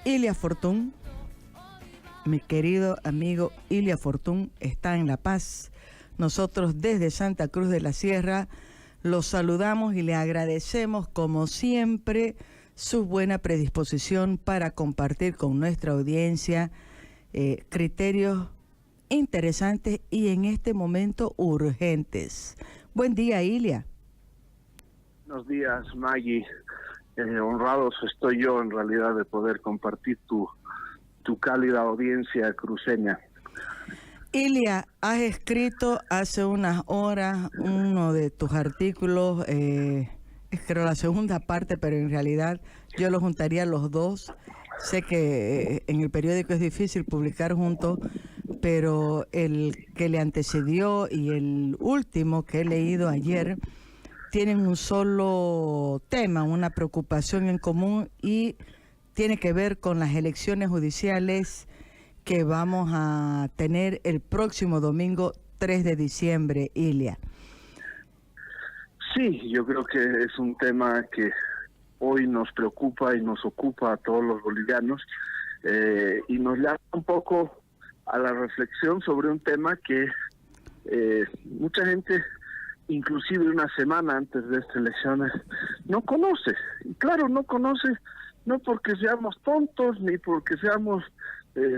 Ilia Fortún, mi querido amigo Ilia Fortún, está en La Paz. Nosotros desde Santa Cruz de la Sierra los saludamos y le agradecemos como siempre su buena predisposición para compartir con nuestra audiencia criterios interesantes y en este momento urgentes. Buen día, Ilia. Buenos días, Maggie. Honrados estoy yo en realidad de poder compartir tu cálida audiencia cruceña. Ilia, has escrito hace unas horas uno de tus artículos, creo la segunda parte, pero en realidad yo lo juntaría los dos. Sé que en el periódico es difícil publicar juntos, pero el que le antecedió y el último que he leído ayer tienen un solo tema, una preocupación en común, y tiene que ver con las elecciones judiciales que vamos a tener el próximo domingo 3 de diciembre, Ilia. Sí, yo creo que es un tema que hoy nos preocupa y nos ocupa a todos los bolivianos, y nos llama un poco a la reflexión sobre un tema que mucha gente, inclusive una semana antes de estas elecciones, no conoce. Y claro, no conoce no porque seamos tontos ni porque seamos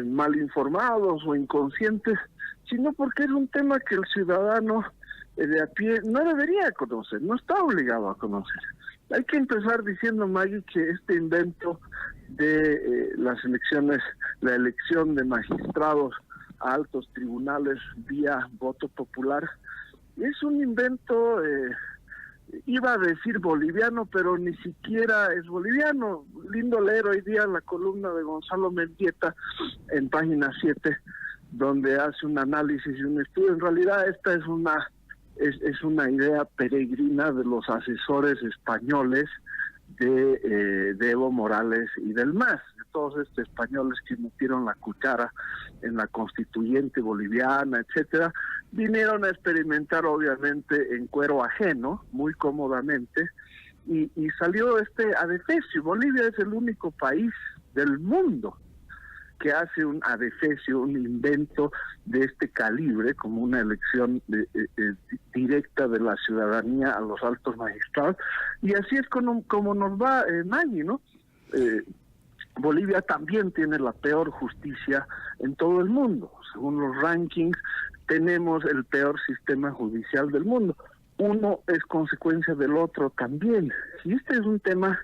mal informados o inconscientes, sino porque es un tema que el ciudadano de a pie no debería conocer, no está obligado a conocer. Hay que empezar diciendo, Maggie, que este invento de las elecciones, la elección de magistrados a altos tribunales vía voto popular, es un invento, iba a decir boliviano, pero ni siquiera es boliviano. Lindo leer hoy día la columna de Gonzalo Mendieta en página 7, donde hace un análisis y un estudio. En realidad esta es una idea peregrina de los asesores españoles de Evo Morales y del MAS, de todos estos españoles que metieron la cuchara en la constituyente boliviana, etcétera. Vinieron a experimentar obviamente en cuero ajeno, muy cómodamente, y salió este adefesio. Bolivia es el único país del mundo que hace un adefesio, un invento de este calibre, como una elección directa de la ciudadanía a los altos magistrados, y así es como nos va, Maggie, ¿no? Bolivia también tiene la peor justicia en todo el mundo. Según los rankings, tenemos el peor sistema judicial del mundo. Uno es consecuencia del otro también. Y este es un tema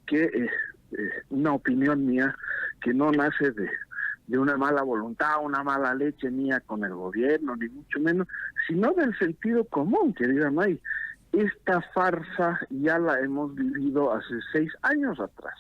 que, una opinión mía, que no nace de una mala voluntad, una mala leche mía con el gobierno, ni mucho menos, sino del sentido común, querida May. Esta farsa ya la hemos vivido hace 6 años atrás.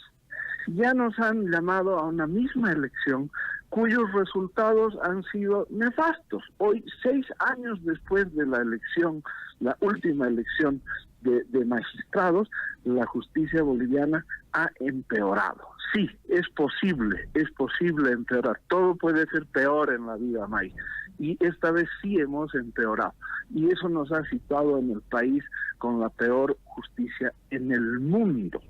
Ya nos han llamado a una misma elección cuyos resultados han sido nefastos. Hoy, 6 años después de la elección, la última elección de magistrados, la justicia boliviana ha empeorado. Sí, es posible empeorar. Todo puede ser peor en la vida, May. Y esta vez sí hemos empeorado. Y eso nos ha situado en el país con la peor justicia en el mundo.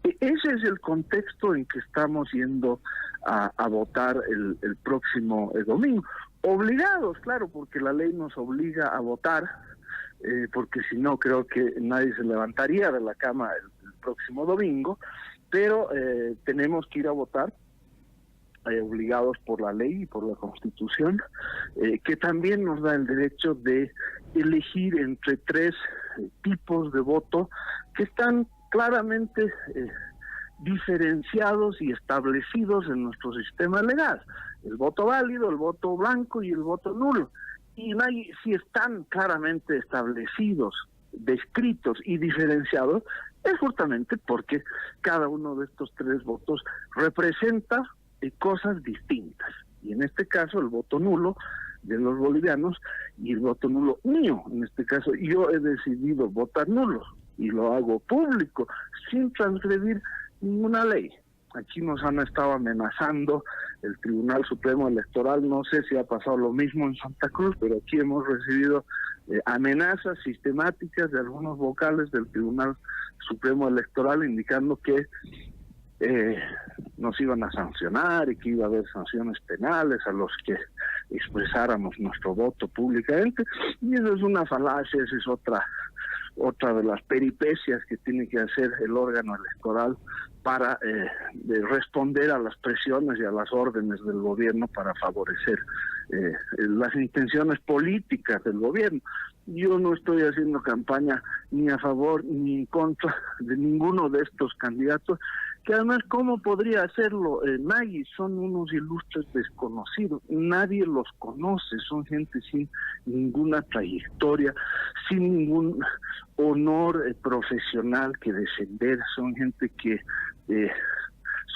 Ese es el contexto en que estamos yendo a votar el próximo domingo. Obligados, claro, porque la ley nos obliga a votar, porque si no creo que nadie se levantaría de la cama el próximo domingo, pero tenemos que ir a votar, obligados por la ley y por la Constitución, que también nos da el derecho de elegir entre 3 tipos de voto que están claramente diferenciados y establecidos en nuestro sistema legal: el voto válido, el voto blanco y el voto nulo. Y si están claramente establecidos, descritos y diferenciados, es justamente porque cada uno de estos 3 votos representa cosas distintas. Y en este caso el voto nulo de los bolivianos y el voto nulo mío. En este caso yo he decidido votar nulo y lo hago público, sin transgredir ninguna ley. Aquí nos han estado amenazando el Tribunal Supremo Electoral. No sé si ha pasado lo mismo en Santa Cruz, pero aquí hemos recibido amenazas sistemáticas de algunos vocales del Tribunal Supremo Electoral indicando que nos iban a sancionar y que iba a haber sanciones penales a los que expresáramos nuestro voto públicamente, y eso es una falacia, esa es otra de las peripecias que tiene que hacer el órgano electoral para responder a las presiones y a las órdenes del gobierno para favorecer las intenciones políticas del gobierno. Yo no estoy haciendo campaña ni a favor ni en contra de ninguno de estos candidatos, que además, ¿cómo podría hacerlo? Maggie, son unos ilustres desconocidos, nadie los conoce, son gente sin ninguna trayectoria, sin ningún honor profesional que defender, son gente que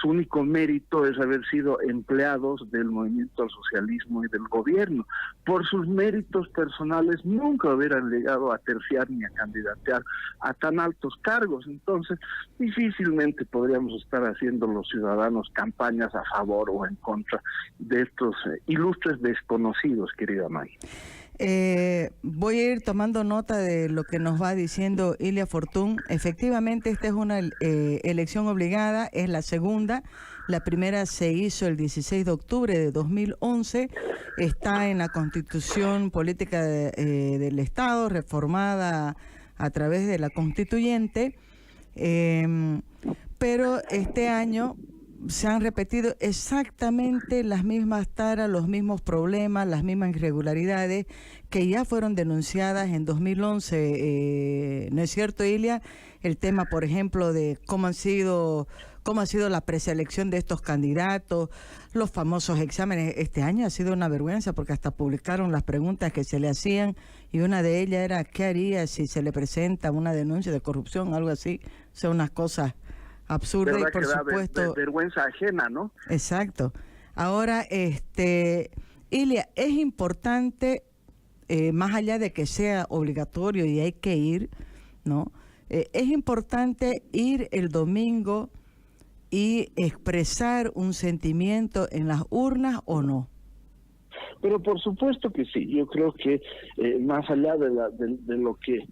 su único mérito es haber sido empleados del movimiento al socialismo y del gobierno. Por sus méritos personales nunca hubieran llegado a terciar ni a candidatear a tan altos cargos. Entonces, difícilmente podríamos estar haciendo los ciudadanos campañas a favor o en contra de estos ilustres desconocidos, querida Maggie. Voy a ir tomando nota de lo que nos va diciendo Ilia Fortún. Efectivamente, esta es una elección obligada, es la segunda. La primera se hizo el 16 de octubre de 2011. Está en la Constitución Política del Estado, reformada a través de la Constituyente. Pero este año se han repetido exactamente las mismas taras, los mismos problemas, las mismas irregularidades que ya fueron denunciadas en 2011. ¿No es cierto, Ilia? El tema, por ejemplo, de cómo ha sido la preselección de estos candidatos, los famosos exámenes. Este año ha sido una vergüenza porque hasta publicaron las preguntas que se le hacían y una de ellas era ¿qué haría si se le presenta una denuncia de corrupción, algo así? O sea, unas cosas absurda y por supuesto vergüenza ajena, ¿no? Exacto. Ahora, Ilia, es importante, más allá de que sea obligatorio y hay que ir, ¿no? Es importante ir el domingo y expresar un sentimiento en las urnas, ¿o no? Pero por supuesto que sí, yo creo que más allá de lo que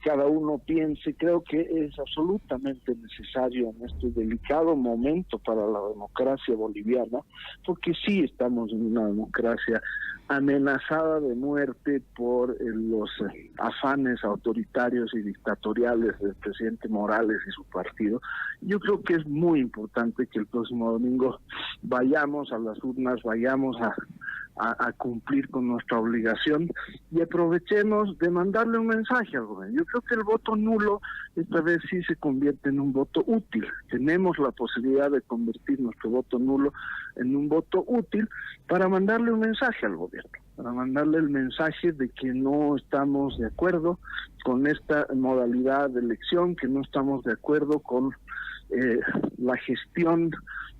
cada uno piense, creo que es absolutamente necesario en este delicado momento para la democracia boliviana, porque sí estamos en una democracia amenazada de muerte por los afanes autoritarios y dictatoriales del presidente Morales y su partido. Yo creo que es muy importante que el próximo domingo vayamos a las urnas, vayamos a cumplir con nuestra obligación y aprovechemos de mandarle un mensaje al gobierno. Yo creo que el voto nulo esta vez sí se convierte en un voto útil. Tenemos la posibilidad de convertir nuestro voto nulo en un voto útil para mandarle un mensaje al gobierno, para mandarle el mensaje de que no estamos de acuerdo con esta modalidad de elección, que no estamos de acuerdo con la gestión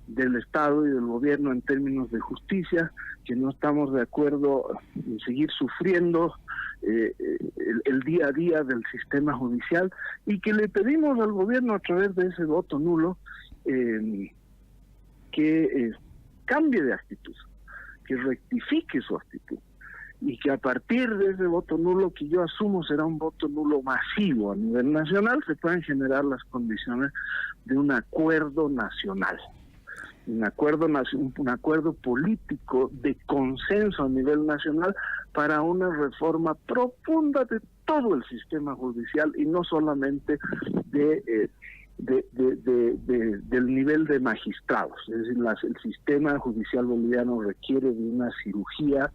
del Estado y del gobierno en términos de justicia, que no estamos de acuerdo en seguir sufriendo el día a día del sistema judicial, y que le pedimos al gobierno a través de ese voto nulo que cambie de actitud, que rectifique su actitud, y que a partir de ese voto nulo, que yo asumo será un voto nulo masivo a nivel nacional, se puedan generar las condiciones de un acuerdo nacional. Un acuerdo político de consenso a nivel nacional para una reforma profunda de todo el sistema judicial y no solamente del nivel de magistrados. Es decir, el sistema judicial boliviano requiere de una cirugía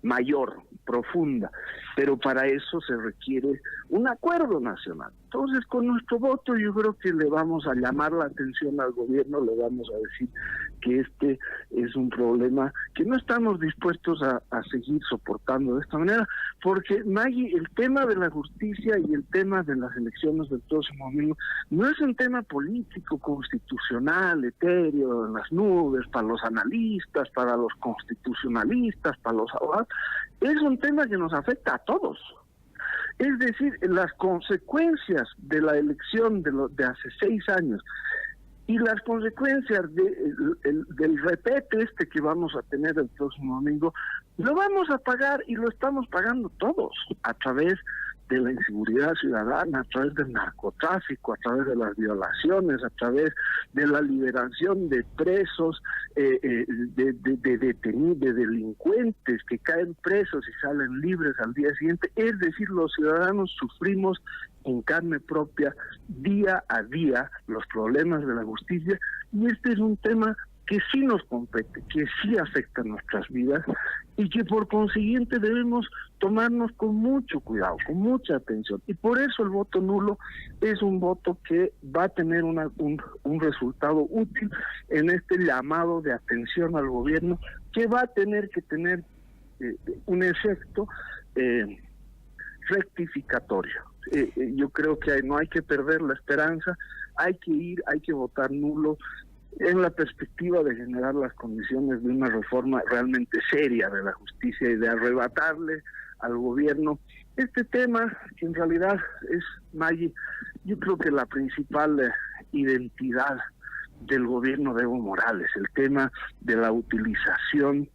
mayor, profunda, pero para eso se requiere un acuerdo nacional. Entonces, con nuestro voto yo creo que le vamos a llamar la atención al gobierno, le vamos a decir que este es un problema que no estamos dispuestos a seguir soportando de esta manera, porque, Maggie, el tema de la justicia y el tema de las elecciones del próximo domingo no es un tema político, constitucional, etéreo, en las nubes, para los analistas, para los constitucionalistas, para los abogados. Es un tema que nos afecta a todos. Es decir, las consecuencias de la elección de hace 6 años y las consecuencias del repete que vamos a tener el próximo domingo, lo vamos a pagar y lo estamos pagando todos a través de la inseguridad ciudadana, a través del narcotráfico, a través de las violaciones, a través de la liberación de presos, de detenidos, de delincuentes que caen presos y salen libres al día siguiente. Es decir, los ciudadanos sufrimos en carne propia, día a día, los problemas de la justicia, y este es un tema que sí nos compete, que sí afecta nuestras vidas y que por consiguiente debemos tomarnos con mucho cuidado, con mucha atención. Y por eso el voto nulo es un voto que va a tener un resultado útil en este llamado de atención al gobierno, que va a tener que tener un efecto rectificatorio. Yo creo que no hay que perder la esperanza, hay que votar nulo, en la perspectiva de generar las condiciones de una reforma realmente seria de la justicia y de arrebatarle al gobierno este tema que en realidad es, Maggie, yo creo que la principal identidad del gobierno de Evo Morales, el tema de la utilización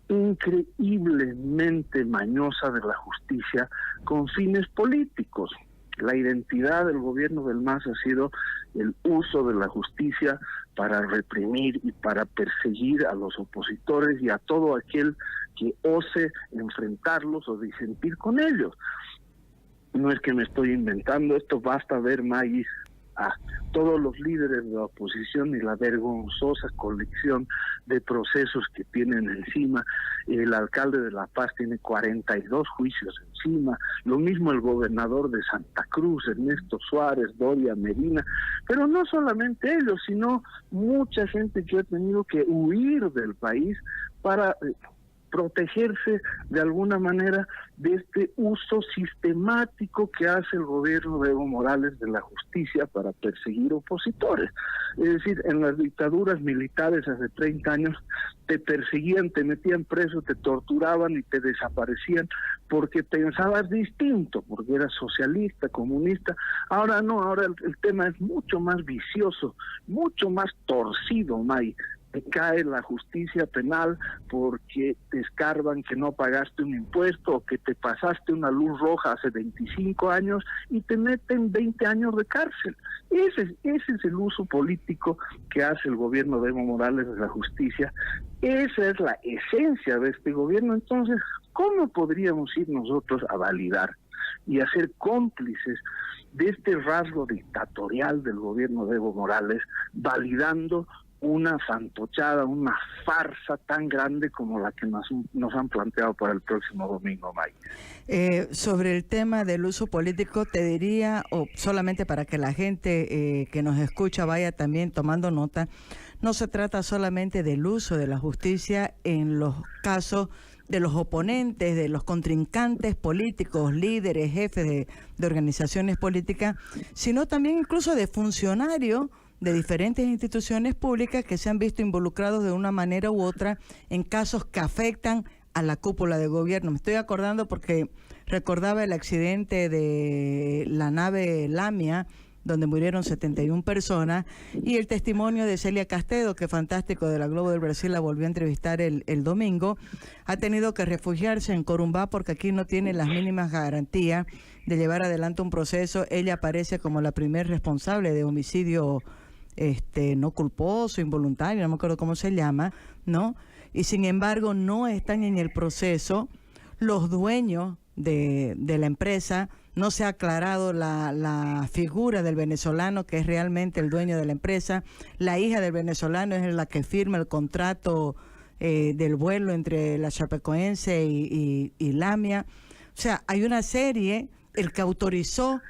increíblemente mañosa de la justicia con fines políticos. La identidad del gobierno del MAS ha sido el uso de la justicia para reprimir y para perseguir a los opositores y a todo aquel que ose enfrentarlos o disentir con ellos. No es que me estoy inventando esto, basta ver, Maggie, a todos los líderes de la oposición y la vergonzosa colección de procesos que tienen encima. El alcalde de La Paz tiene 42 juicios encima, lo mismo el gobernador de Santa Cruz, Ernesto Suárez, Doria Medina, pero no solamente ellos, sino mucha gente que ha tenido que huir del país para protegerse de alguna manera de este uso sistemático que hace el gobierno de Evo Morales de la justicia para perseguir opositores. Es decir, en las dictaduras militares hace 30 años te perseguían, te metían preso, te torturaban y te desaparecían porque pensabas distinto, porque eras socialista, comunista. Ahora no, ahora el tema es mucho más vicioso, mucho más torcido, May. Te cae la justicia penal porque te escarban que no pagaste un impuesto o que te pasaste una luz roja hace 25 años y te meten 20 años de cárcel. Ese es el uso político que hace el gobierno de Evo Morales de la justicia. Esa es la esencia de este gobierno. Entonces, ¿cómo podríamos ir nosotros a validar y a ser cómplices de este rasgo dictatorial del gobierno de Evo Morales, validando una fantochada, una farsa tan grande como la que nos han planteado para el próximo domingo, Mike? Sobre el tema del uso político, te diría, o solamente para que la gente que nos escucha vaya también tomando nota, no se trata solamente del uso de la justicia en los casos de los oponentes, de los contrincantes políticos, líderes, jefes de organizaciones políticas, sino también incluso de funcionarios de diferentes instituciones públicas que se han visto involucrados de una manera u otra en casos que afectan a la cúpula de gobierno. Me estoy acordando porque recordaba el accidente de la nave Lamia, donde murieron 71 personas, y el testimonio de Celia Castedo, que fantástico, de la Globo del Brasil, la volvió a entrevistar el domingo. Ha tenido que refugiarse en Corumbá porque aquí no tiene las mínimas garantías de llevar adelante un proceso. Ella aparece como la primer responsable de homicidio no culposo, involuntario, no me acuerdo cómo se llama, ¿no? Y sin embargo no están en el proceso los dueños de la empresa. No se ha aclarado la figura del venezolano que es realmente el dueño de la empresa. La hija del venezolano es la que firma el contrato del vuelo entre la Chapecoense y Lamia. O sea, hay una serie, el que autorizó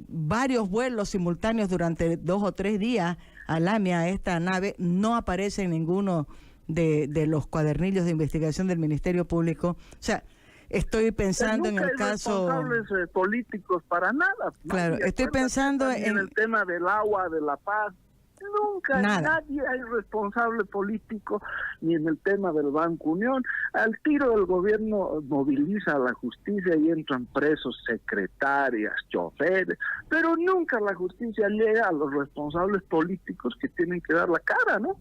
varios vuelos simultáneos durante 2 o 3 días a Lamia, a esta nave, no aparece en ninguno de los cuadernillos de investigación del Ministerio Público. O sea, estoy pensando en el caso... responsables políticos para nada. Claro, estoy pensando en el tema del agua, de la paz. Nunca, nadie hay responsable político, ni en el tema del Banco Unión. Al tiro del gobierno moviliza a la justicia y entran presos secretarias, choferes, pero nunca la justicia llega a los responsables políticos que tienen que dar la cara, ¿no?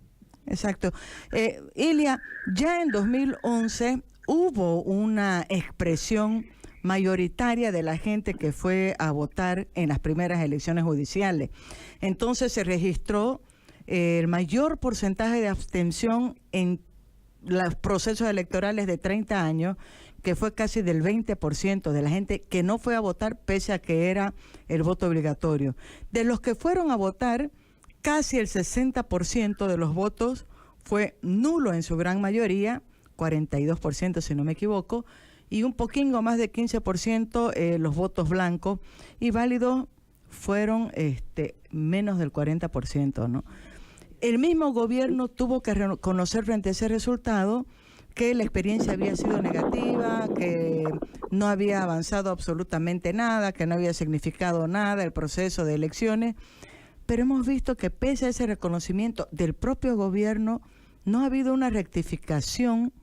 Exacto. Ilia, ya en 2011 hubo una expresión mayoritaria de la gente que fue a votar en las primeras elecciones judiciales. Entonces se registró el mayor porcentaje de abstención en los procesos electorales de 30 años, que fue casi del 20% de la gente que no fue a votar pese a que era el voto obligatorio. De los que fueron a votar, casi el 60% de los votos fue nulo en su gran mayoría, 42% si no me equivoco, y un poquito más de 15% los votos blancos, y válidos fueron menos del 40%, ¿no? El mismo gobierno tuvo que reconocer frente a ese resultado que la experiencia había sido negativa, que no había avanzado absolutamente nada, que no había significado nada el proceso de elecciones, pero hemos visto que pese a ese reconocimiento del propio gobierno, no ha habido una rectificación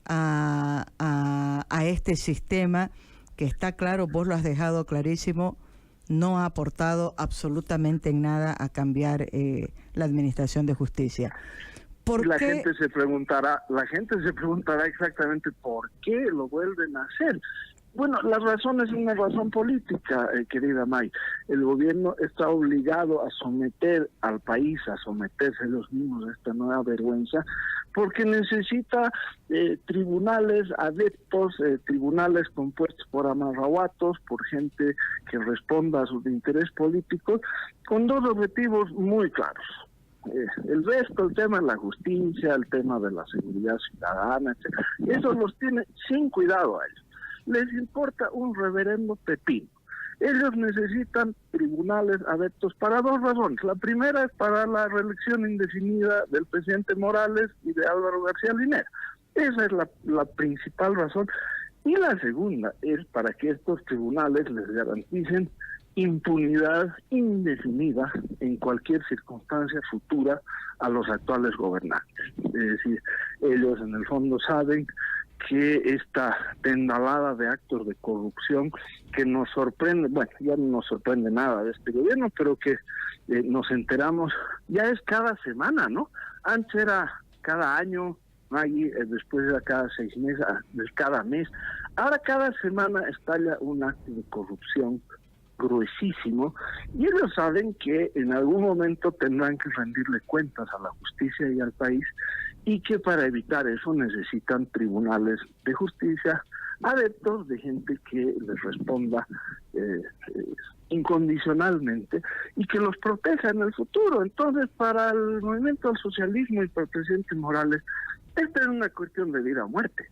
a este sistema que está claro, vos lo has dejado clarísimo, no ha aportado absolutamente en nada a cambiar la administración de justicia. La gente se preguntará exactamente por qué lo vuelven a hacer. Bueno, la razón es una razón política, querida May. El gobierno está obligado a someter al país, a someterse ellos mismos a esta nueva vergüenza, porque necesita tribunales adeptos, tribunales compuestos por amarrahuatos, por gente que responda a sus intereses políticos, con dos objetivos muy claros. El resto, el tema de la justicia, el tema de la seguridad ciudadana, etc. Eso los tiene sin cuidado a ellos. Les importa un reverendo pepino. Ellos necesitan tribunales adeptos para dos razones. La primera es para la reelección indefinida del presidente Morales y de Álvaro García Linera. Esa es la principal razón. Y la segunda es para que estos tribunales les garanticen impunidad indefinida en cualquier circunstancia futura a los actuales gobernantes. Es decir, ellos en el fondo saben que esta tendalada de actos de corrupción que nos sorprende, bueno, ya no nos sorprende nada de este gobierno, pero que nos enteramos, ya es cada semana, ¿no? Antes era cada año, después era cada 6 meses, cada mes. Ahora cada semana estalla un acto de corrupción gruesísimo, y ellos saben que en algún momento tendrán que rendirle cuentas a la justicia y al país, y que para evitar eso necesitan tribunales de justicia adeptos de gente que les responda incondicionalmente y que los proteja en el futuro. Entonces, para el movimiento al socialismo y para el presidente Morales, esta es una cuestión de vida o muerte.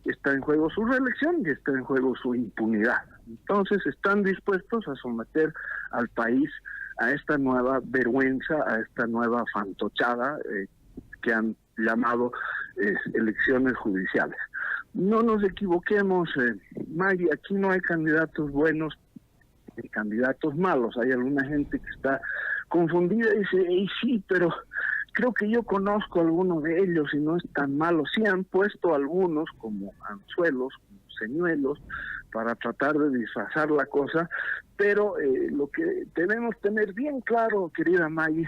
Está en juego su reelección y está en juego su impunidad. Entonces están dispuestos a someter al país a esta nueva vergüenza, a esta nueva fantochada que han llamado elecciones judiciales. No nos equivoquemos, Maggie, aquí no hay candidatos buenos ni candidatos malos. Hay alguna gente que está confundida y dice, sí, pero creo que yo conozco a alguno de ellos y no es tan malo. Sí han puesto algunos como anzuelos, como señuelos, para tratar de disfrazar la cosa, pero lo que debemos tener bien claro, querida Maggie,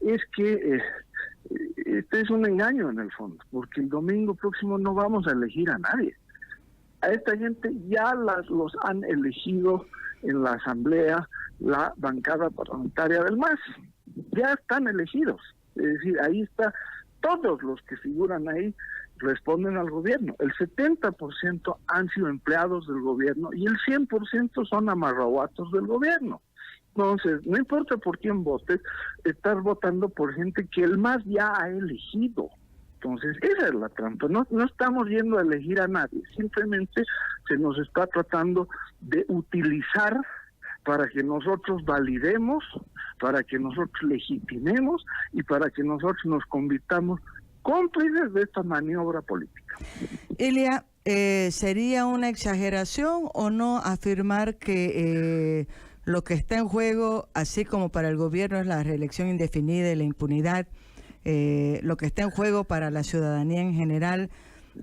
es que este es un engaño en el fondo, porque el domingo próximo no vamos a elegir a nadie. A esta gente ya los han elegido en la asamblea, la bancada parlamentaria del MAS. Ya están elegidos. Es decir, ahí está, todos los que figuran ahí responden al gobierno. El 70% han sido empleados del gobierno y el 100% son amarrahuatos del gobierno. Entonces, no importa por quién votes, estás votando por gente que el MAS ya ha elegido. Entonces, esa es la trampa. No estamos yendo a elegir a nadie, simplemente se nos está tratando de utilizar para que nosotros validemos, para que nosotros legitimemos y para que nosotros nos convirtamos cómplices de esta maniobra política. Ilia, ¿sería una exageración o no afirmar que lo que está en juego, así como para el gobierno es la reelección indefinida y la impunidad, lo que está en juego para la ciudadanía en general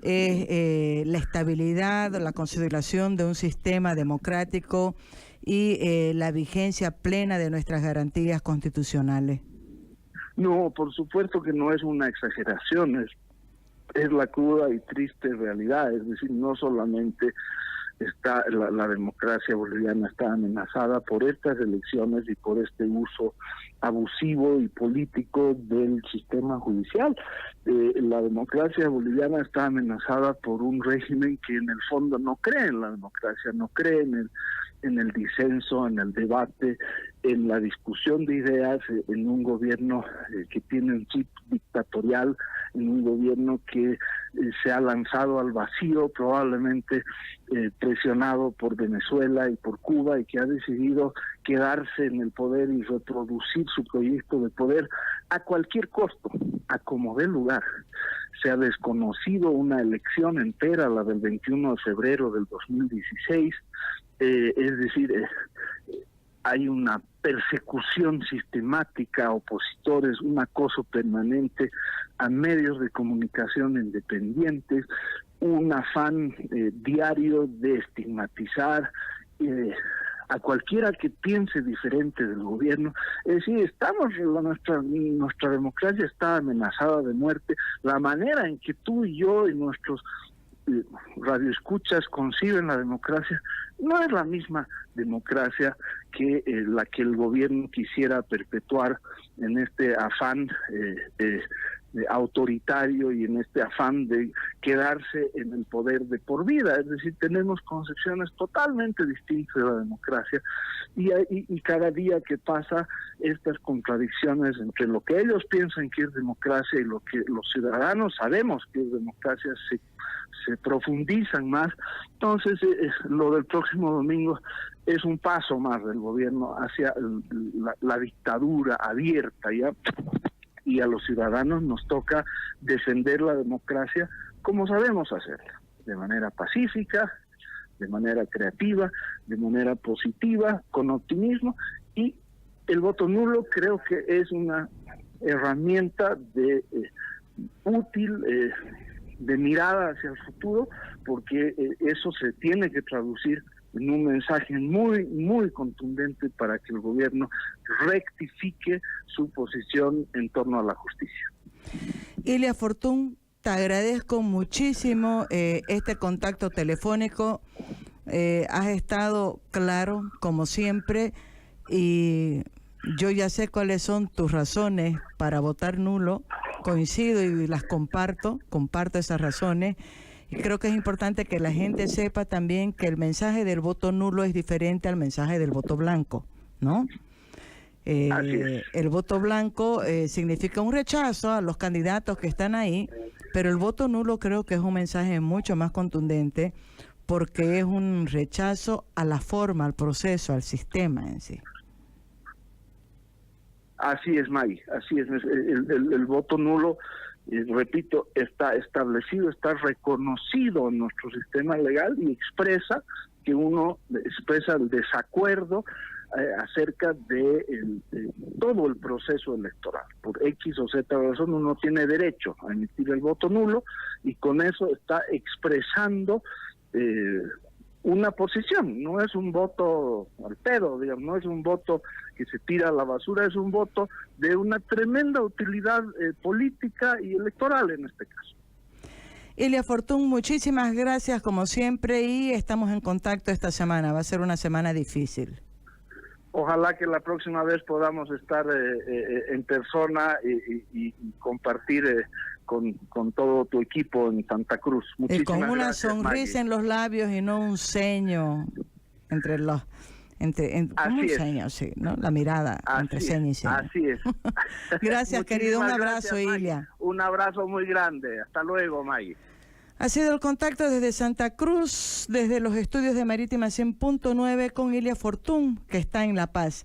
es la estabilidad, la consolidación de un sistema democrático y la vigencia plena de nuestras garantías constitucionales? No, por supuesto que no es una exageración, es la cruda y triste realidad. Es decir, no solamente la democracia boliviana está amenazada por estas elecciones y por este uso abusivo y político del sistema judicial. La democracia boliviana está amenazada por un régimen que en el fondo no cree en la democracia, no cree en el disenso, en el debate, en la discusión de ideas, en un gobierno que tiene un chip dictatorial, en un gobierno que se ha lanzado al vacío, probablemente presionado por Venezuela y por Cuba, y que ha decidido quedarse en el poder y reproducir su proyecto de poder a cualquier costo, a como dé lugar. Se ha desconocido una elección entera, la del 21 de febrero del 2016, es decir, hay una persecución sistemática a opositores, un acoso permanente a medios de comunicación independientes, un afán diario de estigmatizar a cualquiera que piense diferente del gobierno. Es decir, nuestra democracia está amenazada de muerte. La manera en que tú y yo y nuestros radioescuchas conciben la democracia no es la misma democracia que la que el gobierno quisiera perpetuar en este afán autoritario y en este afán de quedarse en el poder de por vida. Es decir, tenemos concepciones totalmente distintas de la democracia y cada día que pasa estas contradicciones entre lo que ellos piensan que es democracia y lo que los ciudadanos sabemos que es democracia se profundizan más. Entonces, lo del próximo domingo es un paso más del gobierno hacia la dictadura abierta, ¿ya? Y a los ciudadanos nos toca defender la democracia como sabemos hacerla, de manera pacífica, de manera creativa, de manera positiva, con optimismo, y el voto nulo creo que es una herramienta útil, de mirada hacia el futuro, porque eso se tiene que traducir en un mensaje muy, muy contundente para que el gobierno rectifique su posición en torno a la justicia. Ilia Fortún, te agradezco muchísimo este contacto telefónico. Has estado claro, como siempre, y yo ya sé cuáles son tus razones para votar nulo. Coincido y las comparto esas razones. Y creo que es importante que la gente sepa también que el mensaje del voto nulo es diferente al mensaje del voto blanco, ¿no? El voto blanco significa un rechazo a los candidatos que están ahí, pero el voto nulo creo que es un mensaje mucho más contundente porque es un rechazo a la forma, al proceso, al sistema en sí. Así es, May, así es. El voto nulo, repito, está establecido, está reconocido en nuestro sistema legal y expresa el desacuerdo acerca de todo el proceso electoral. Por X o Z razón uno tiene derecho a emitir el voto nulo y con eso está expresando una posición. No es un voto al pedo, digamos, no es un voto que se tira a la basura, es un voto de una tremenda utilidad política y electoral en este caso. Ilia Fortún, muchísimas gracias como siempre y estamos en contacto esta semana. Va a ser una semana difícil. Ojalá que la próxima vez podamos estar en persona y compartir con todo tu equipo en Santa Cruz. Muchísimas y con una gracias, sonrisa, Maggie, en los labios y no un ceño entre los... como un ceño, sí, ¿no? La mirada entre ceño y ceño. Así es. Gracias, querido. Un abrazo, gracias, Ilia. Un abrazo muy grande. Hasta luego, Maggie. Ha sido el contacto desde Santa Cruz, desde los estudios de Marítima 100.9 con Ilia Fortún, que está en La Paz.